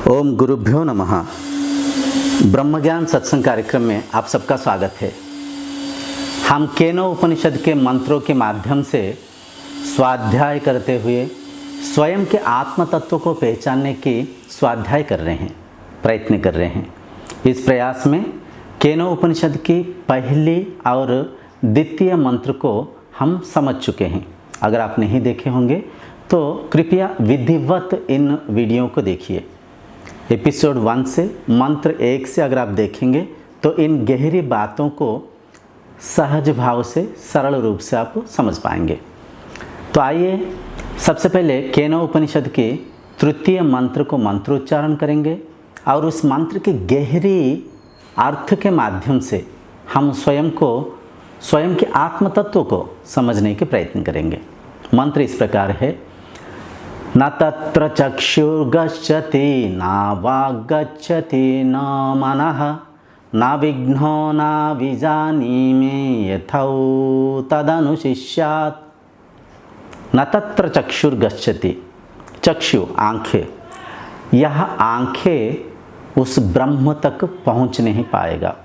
ओम गुरुभ्यो नमः। ब्रह्मज्ञान सत्संग कार्यक्रम में आप सबका स्वागत है। हम केनो उपनिषद के मंत्रों के माध्यम से स्वाध्याय करते हुए स्वयं के आत्म तत्व को पहचानने की स्वाध्याय कर रहे हैं, प्रयत्न कर रहे हैं। इस प्रयास में केनो उपनिषद की पहली और द्वितीय मंत्र को हम समझ चुके हैं। अगर आप नहीं देखे होंगे तो कृपया विधिवत इन वीडियो को देखिए। एपिसोड 1 से मंत्र 1 से अगर आप देखेंगे तो इन गहरी बातों को सहज भाव से सरल रूप से आप समझ पाएंगे। तो आइए सबसे पहले केनो उपनिषद के तृतीय मंत्र को मंत्रोच्चारण करेंगे और उस मंत्र के गहरी अर्थ के माध्यम से हम स्वयं के आत्म तत्व को समझने के प्रयत्न करेंगे। मंत्र इस प्रकार है। न तत्र चक्षुर्गच्छति न वाग्गच्छति न मनः न विघ्नो न विजानीमे यथौ तदनुशिष्यात्। न तत्र चक्षुर्गच्छति, चक्षु आँखें, यह आँखें उस ब्रह्म तक पहुँच नहीं पाएगा।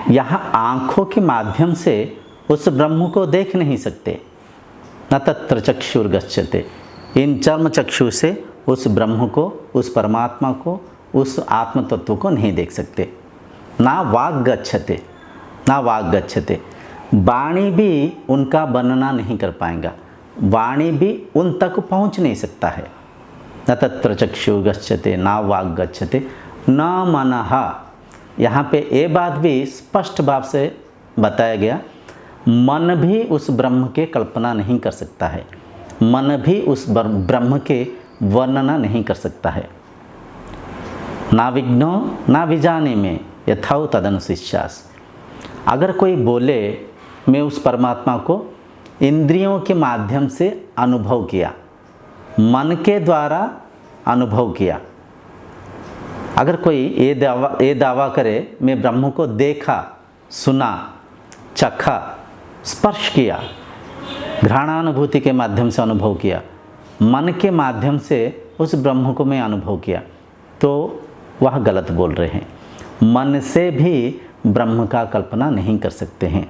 यह आँखों के माध्यम से उस ब्रह्म को देख नहीं सकते। न तत्र चक्षुर्गच्छति, इन चर्म चक्षु से उस ब्रह्म को, उस परमात्मा को, उस आत्म तत्व को नहीं देख सकते। ना वाग गच्छते, ना वाग गच्छते, वाणी भी उनका वर्णना नहीं कर पाएगा। वाणी भी उन तक पहुंच नहीं सकता है। न तत्र चक्षु गच्छते ना वाग गच्छते न मनः, यहाँ पे ये बात भी स्पष्ट भाव से बताया गया। मन भी उस ब्रह्म के कल्पना नहीं कर सकता है। मन भी उस ब्रह्म के वर्णना नहीं कर सकता है। ना विघ्नो ना विजाने में यथाउ तदनुशिष्यास। अगर कोई बोले मैं उस परमात्मा को इंद्रियों के माध्यम से अनुभव किया, मन के द्वारा अनुभव किया। अगर कोई ये दावा करे मैं ब्रह्म को देखा, सुना, चखा, स्पर्श किया, घ्राणानुभूति के माध्यम से अनुभव किया, मन के माध्यम से उस ब्रह्म को मैं अनुभव किया, तो वह गलत बोल रहे हैं। मन से भी ब्रह्म का कल्पना नहीं कर सकते हैं।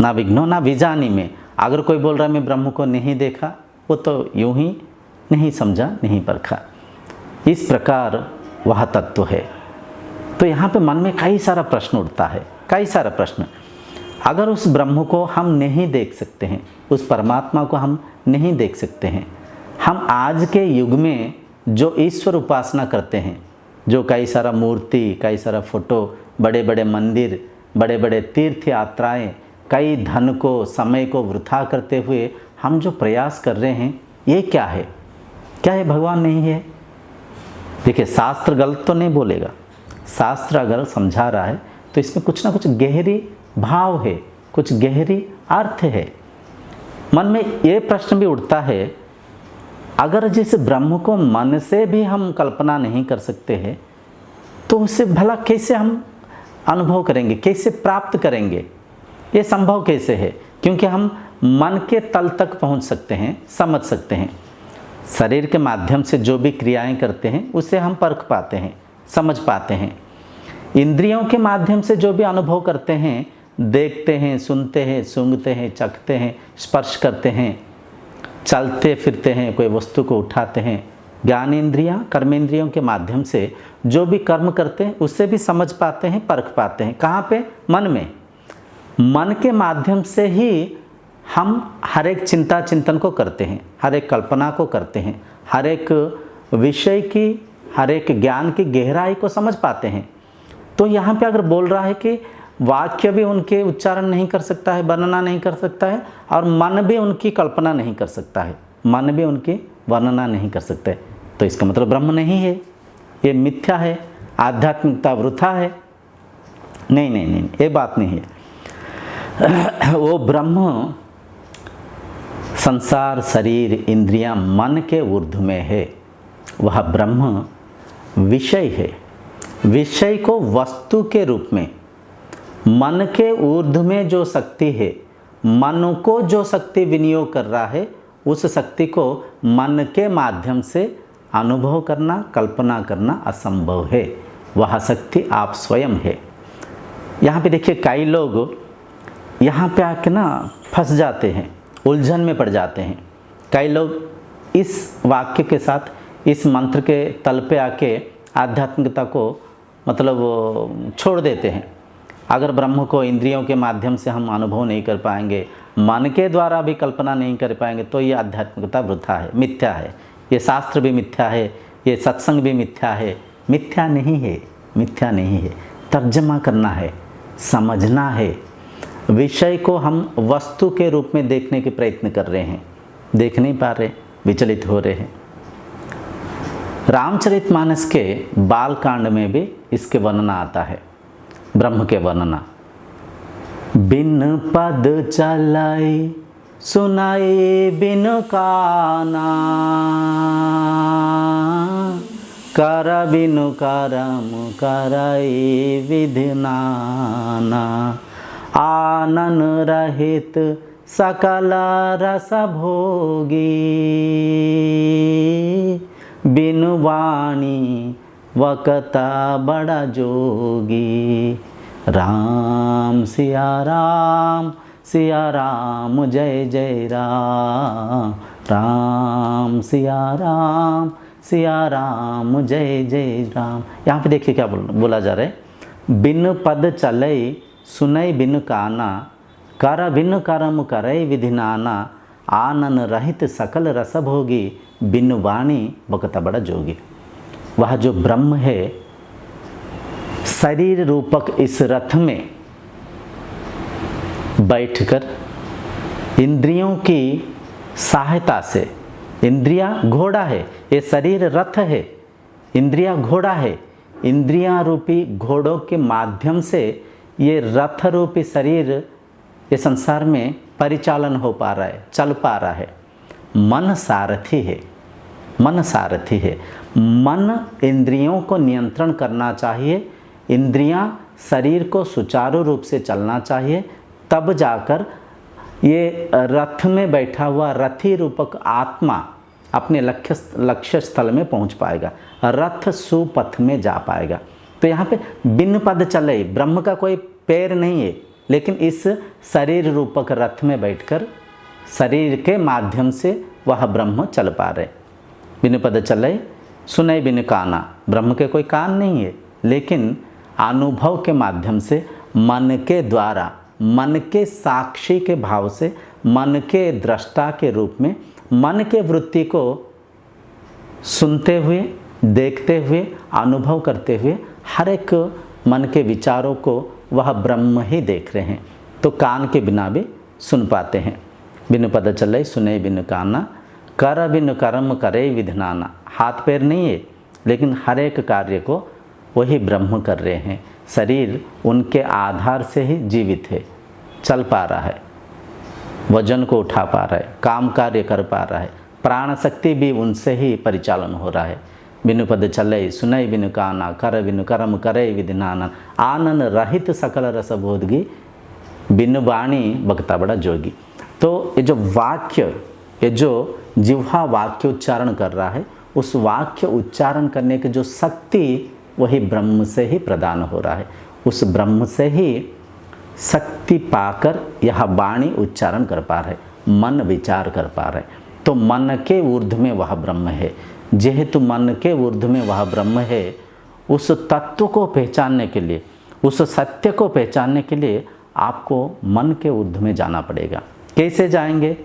ना विघ्नो ना विजानी में, अगर कोई बोल रहा है मैं ब्रह्म को नहीं देखा, वो तो यूं ही नहीं समझा, नहीं परखा। इस प्रकार वह तत्व है। तो यहाँ पे मन में कई सारा प्रश्न उठता है, कई सारा प्रश्न। अगर उस ब्रह्म को हम नहीं देख सकते हैं, उस परमात्मा को हम नहीं देख सकते हैं, हम आज के युग में जो ईश्वर उपासना करते हैं, जो कई सारा मूर्ति, कई सारा फोटो, बड़े बड़े मंदिर, बड़े बड़े तीर्थ यात्राएं, कई धन को, समय को वृथा करते हुए हम जो प्रयास कर रहे हैं, ये क्या है? क्या ये भगवान नहीं है? देखिए, शास्त्र गलत तो नहीं बोलेगा। शास्त्र अगर समझा रहा है तो इसमें कुछ ना कुछ गहरी भाव है, कुछ गहरी अर्थ है। मन में ये प्रश्न भी उठता है, अगर जिस ब्रह्म को मन से भी हम कल्पना नहीं कर सकते हैं, तो उसे भला कैसे हम अनुभव करेंगे, कैसे प्राप्त करेंगे? ये संभव कैसे है? क्योंकि हम मन के तल तक पहुंच सकते हैं, समझ सकते हैं। शरीर के माध्यम से जो भी क्रियाएं करते हैं उसे हम परख पाते हैं, समझ पाते हैं। इंद्रियों के माध्यम से जो भी अनुभव करते हैं, देखते हैं, सुनते हैं, सूंघते हैं, चखते हैं, स्पर्श करते हैं, चलते फिरते हैं, कोई वस्तु को उठाते हैं, ज्ञानेंद्रियां, कर्मेंद्रियों के माध्यम से जो भी कर्म करते हैं उससे भी समझ पाते हैं, परख पाते हैं। कहाँ पे? मन में। मन के माध्यम से ही हम हर एक चिंतन को करते हैं, हर एक कल्पना को करते हैं, हर एक विषय की, हर एक ज्ञान की गहराई को समझ पाते हैं। तो यहाँ पे अगर बोल रहा है कि वाक्य भी उनके उच्चारण नहीं कर सकता है, वर्णना नहीं कर सकता है, और मन भी उनकी कल्पना नहीं कर सकता है, मन भी उनकी वर्णना नहीं कर सकता है, तो इसका मतलब ब्रह्म नहीं है, ये मिथ्या है, आध्यात्मिकता वृथा है। नहीं नहीं नहीं, ये बात नहीं है। वो ब्रह्म संसार, शरीर, इंद्रियां, मन के ऊर्ध्व में है। वह ब्रह्म विषय है। विषय को वस्तु के रूप में, मन के ऊर्ध्व में जो शक्ति है, मन को जो शक्ति विनियोग कर रहा है, उस शक्ति को मन के माध्यम से अनुभव करना, कल्पना करना असंभव है। वह शक्ति आप स्वयं है। यहाँ पे देखिए कई लोग यहाँ पे आके ना फंस जाते हैं, उलझन में पड़ जाते हैं। कई लोग इस वाक्य के साथ, इस मंत्र के तल पे आके आध्यात्मिकता को मतलब छोड़ देते हैं। अगर ब्रह्म को इंद्रियों के माध्यम से हम अनुभव नहीं कर पाएंगे, मन के द्वारा भी कल्पना नहीं कर पाएंगे, तो ये आध्यात्मिकता वृथा है, मिथ्या है। ये शास्त्र भी मिथ्या है, ये सत्संग भी मिथ्या है। मिथ्या नहीं है, मिथ्या नहीं है। तर्जमा करना है, समझना है। विषय को हम वस्तु के रूप में देखने के प्रयत्न कर रहे हैं, देख नहीं पा रहे, विचलित हो रहे हैं। रामचरितमानस के बाल कांड में भी इसके वर्णना आता है, ब्रह्म के वर्णना। बिन पद चलाई सुनाई बिन काना, कर बिनु करम करई विधि नाना, आनन रहित सकल रस भोगी, बिनु वाणी वकता बड़ा जोगी। राम सिया राम, सिया राम जय जय राम, राम सिया राम, सिया राम जय जय राम। यहाँ पे देखिए क्या बोला जा रहा है। बिन पद चलई सुनई बिन काना, कर बिन करम करई विधि नाना, आनन रहित सकल रस भोगी, बिन वाणी बकता बड़ा जोगी। वह जो ब्रह्म है, शरीर रूपक इस रथ में बैठकर इंद्रियों की सहायता से, इंद्रियां घोड़ा है, ये शरीर रथ है, इंद्रियां घोड़ा है, इंद्रियां रूपी घोड़ों के माध्यम से ये रथ रूपी शरीर ये संसार में परिचालन हो पा रहा है, चल पा रहा है। मन सारथी है, मन सारथी है। मन इंद्रियों को नियंत्रण करना चाहिए, इंद्रियां शरीर को सुचारू रूप से चलना चाहिए, तब जाकर ये रथ में बैठा हुआ रथी रूपक आत्मा अपने लक्ष्य स्थल में पहुंच पाएगा, रथ सुपथ में जा पाएगा। तो यहाँ पे बिन पद चले, ब्रह्म का कोई पैर नहीं है, लेकिन इस शरीर रूपक रथ में बैठकर शरीर के माध्यम से वह ब्रह्म चल पा रहे। बिन पद चले सुने बिन काना, ब्रह्म के कोई कान नहीं है, लेकिन अनुभव के माध्यम से मन के द्वारा, मन के साक्षी के भाव से, मन के दृष्टा के रूप में, मन के वृत्ति को सुनते हुए, देखते हुए, अनुभव करते हुए हर एक मन के विचारों को वह ब्रह्म ही देख रहे हैं। तो कान के बिना भी सुन पाते हैं। बिन पद चले सुने बिन काना, कर बिन कर्म करे विधि नाना। हाथ पैर नहीं है, लेकिन हर एक कार्य को वही ब्रह्म कर रहे हैं। शरीर उनके आधार से ही जीवित है, चल पा रहा है, वजन को उठा पा रहा है, काम कार्य कर पा रहा है, प्राण शक्ति भी उनसे ही परिचालन हो रहा है। बिनु पद चले सुनई बिनु काना, कर बिनु कर्म करे विधि नाना, आनन रहित सकल रस बोधगी, बिनु वाणी बकता बड़ा जोगी। तो ये जो वाक्य, ये जो जिह्वा वाक्य उच्चारण कर रहा है, उस वाक्य उच्चारण करने की जो शक्ति वही ब्रह्म से ही प्रदान हो रहा है। उस ब्रह्म से ही शक्ति पाकर यह वाणी उच्चारण कर पा रहे, मन विचार कर पा रहे। तो मन के ऊर्ध्व में वह ब्रह्म है। जेहेतु मन के ऊर्ध्व में वह ब्रह्म है, उस तत्व को पहचानने के लिए, उस सत्य को पहचानने के लिए आपको मन के ऊर्ध्व में जाना पड़ेगा। कैसे जाएंगे?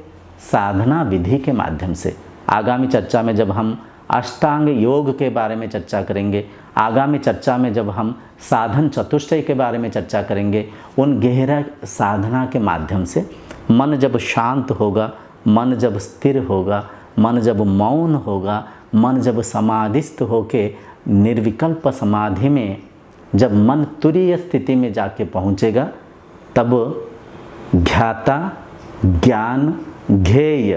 साधना विधि के माध्यम से। आगामी चर्चा में जब हम अष्टांग योग के बारे में चर्चा करेंगे, आगामी चर्चा में जब हम साधन चतुष्टय के बारे में चर्चा करेंगे, उन गहरा साधना के माध्यम से मन जब शांत होगा, मन जब स्थिर होगा, मन जब मौन होगा, मन जब समाधिस्थ होके निर्विकल्प समाधि में जब मन तुरीय स्थिति में जाके पहुँचेगा, तब ज्ञाता, ज्ञान, ज्ञेय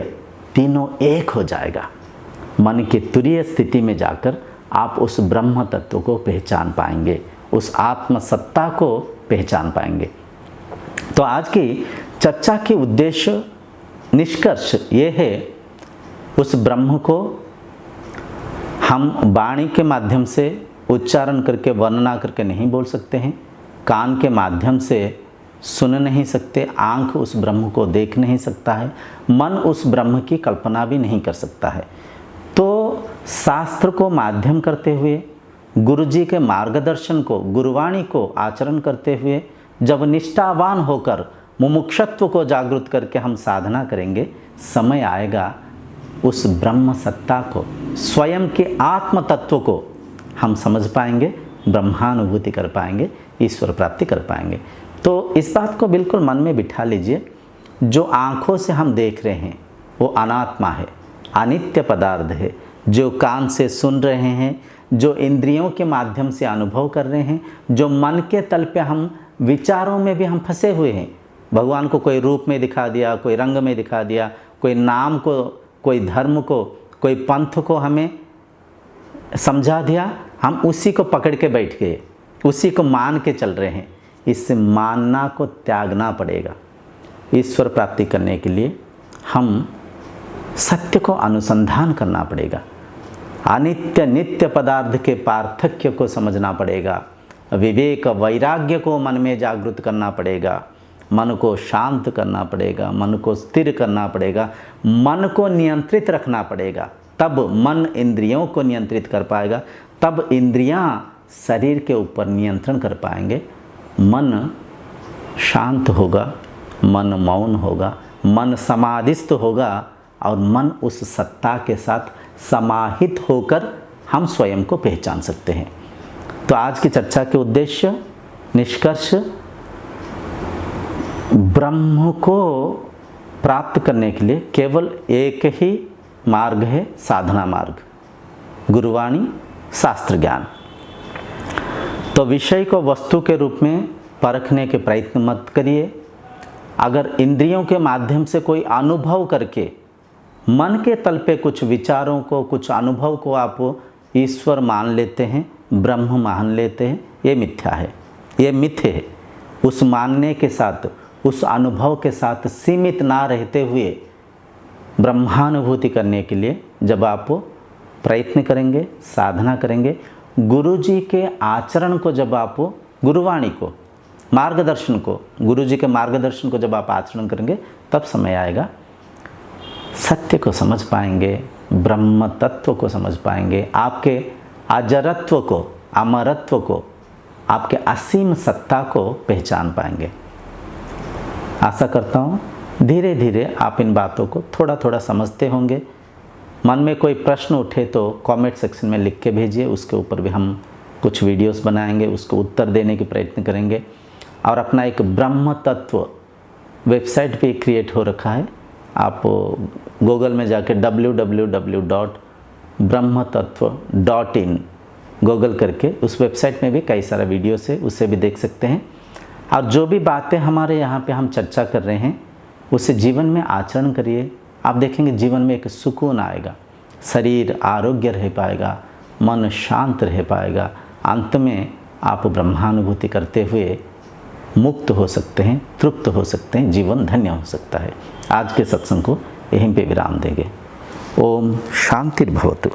तीनों एक हो जाएगा। मन की तुरीय स्थिति में जाकर आप उस ब्रह्म तत्व को पहचान पाएंगे, उस आत्म सत्ता को पहचान पाएंगे। तो आज की चर्चा की उद्देश्य, निष्कर्ष ये है, उस ब्रह्म को हम वाणी के माध्यम से उच्चारण करके वर्णना करके नहीं बोल सकते हैं, कान के माध्यम से सुन नहीं सकते, आँख उस ब्रह्म को देख नहीं सकता है, मन उस ब्रह्म की कल्पना भी नहीं कर सकता है। तो शास्त्र को माध्यम करते हुए, गुरु जी के मार्गदर्शन को, गुरुवाणी को आचरण करते हुए जब निष्ठावान होकर मुमुक्षत्व को जागृत करके हम साधना करेंगे, समय आएगा उस ब्रह्म सत्ता को, स्वयं के आत्म तत्व को हम समझ पाएंगे, ब्रह्मानुभूति कर पाएंगे, ईश्वर प्राप्ति कर पाएंगे। तो इस बात को बिल्कुल मन में बिठा लीजिए, जो आँखों से हम देख रहे हैं वो अनात्मा है, अनित्य पदार्थ है। जो कान से सुन रहे हैं, जो इंद्रियों के माध्यम से अनुभव कर रहे हैं, जो मन के तल पे हम विचारों में भी हम फंसे हुए हैं, भगवान को कोई रूप में दिखा दिया, कोई रंग में दिखा दिया, कोई नाम को, कोई धर्म को, कोई पंथ को हमें समझा दिया, हम उसी को पकड़ के बैठ गए, उसी को मान के चल रहे हैं। इससे मानना को त्यागना पड़ेगा। ईश्वर प्राप्ति करने के लिए हम सत्य को अनुसंधान करना पड़ेगा, अनित्य नित्य पदार्थ के पार्थक्य को समझना पड़ेगा, विवेक वैराग्य को मन में जागृत करना पड़ेगा, मन को शांत करना पड़ेगा, मन को स्थिर करना पड़ेगा, मन को नियंत्रित रखना पड़ेगा। तब मन इंद्रियों को नियंत्रित कर पाएगा, तब इंद्रियां शरीर के ऊपर नियंत्रण कर पाएंगे। मन शांत होगा, मन मौन होगा, मन समाधिस्थ होगा और मन उस सत्ता के साथ समाहित होकर हम स्वयं को पहचान सकते हैं। तो आज की चर्चा के उद्देश्य, निष्कर्ष, ब्रह्म को प्राप्त करने के लिए केवल एक ही मार्ग है, साधना मार्ग, गुरुवाणी, शास्त्र ज्ञान। तो विषय को वस्तु के रूप में परखने के प्रयत्न मत करिए। अगर इंद्रियों के माध्यम से कोई अनुभव करके मन के तल पे कुछ विचारों को, कुछ अनुभव को आप ईश्वर मान लेते हैं, ब्रह्म मान लेते हैं, ये मिथ्या है, ये मिथ्य है। उस मानने के साथ, उस अनुभव के साथ सीमित ना रहते हुए ब्रह्मानुभूति करने के लिए जब आप प्रयत्न करेंगे, साधना करेंगे, गुरु जी के आचरण को जब आप, गुरुवाणी को, मार्गदर्शन को, गुरु जी के मार्गदर्शन को जब आप आचरण करेंगे, तब समय आएगा सत्य को समझ पाएंगे, ब्रह्म तत्व को समझ पाएंगे, आपके अजरत्व को, अमरत्व को, आपके असीम सत्ता को पहचान पाएंगे। आशा करता हूँ धीरे धीरे आप इन बातों को थोड़ा थोड़ा समझते होंगे। मन में कोई प्रश्न उठे तो कमेंट सेक्शन में लिख के भेजिए, उसके ऊपर भी हम कुछ वीडियोस बनाएंगे, उसको उत्तर देने की प्रयत्न करेंगे। और अपना एक ब्रह्म तत्व वेबसाइट भी क्रिएट हो रखा है, आप गूगल में जाके www.brahmatattva.in गूगल करके उस वेबसाइट में भी कई सारा वीडियोस है, उससे भी देख सकते हैं। और जो भी बातें हमारे यहाँ पे हम चर्चा कर रहे हैं उसे जीवन में आचरण करिए, आप देखेंगे जीवन में एक सुकून आएगा, शरीर आरोग्य रह पाएगा, मन शांत रह पाएगा, अंत में आप ब्रह्मानुभूति करते हुए मुक्त हो सकते हैं, तृप्त हो सकते हैं, जीवन धन्य हो सकता है। आज के सत्संग को यहीं पे विराम देंगे। ओम शांतिर्भवतु।